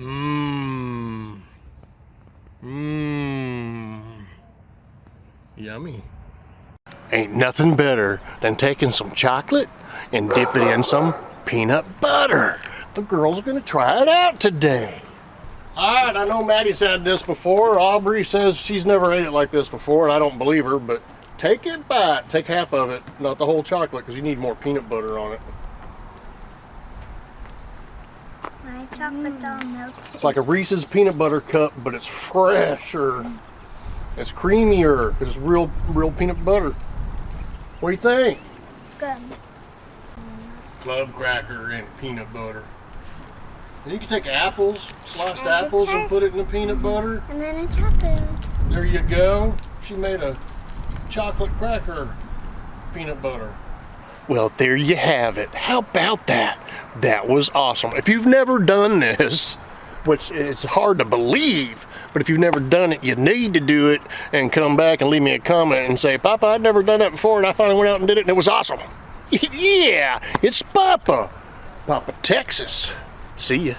Mmm. Mmm. Yummy. Ain't nothing better than taking some chocolate and dip it in some peanut butter. The girls are gonna try it out today. All right, I know Maddie's had this before. Aubrey says she's never ate it like this before, and I don't believe her, but take it bite. Take half of it, not the whole chocolate, because you need more peanut butter on it. My chocolate all melted. It's like a Reese's peanut butter cup, but it's fresher. It's creamier. It's real peanut butter. What do you think? Good. Club cracker and peanut butter. And you can take apples, sliced apples, and put it in the peanut butter. And then a chocolate. There you go. She made a chocolate cracker peanut butter. Well, there you have it. How about that? That was awesome. If you've never done this, which it's hard to believe, but if you've never done it, you need to do it and come back and leave me a comment and say, Papa, I'd never done that before, and I finally went out and did it, and it was awesome. Yeah, it's Papa. Papa, Texas. See ya.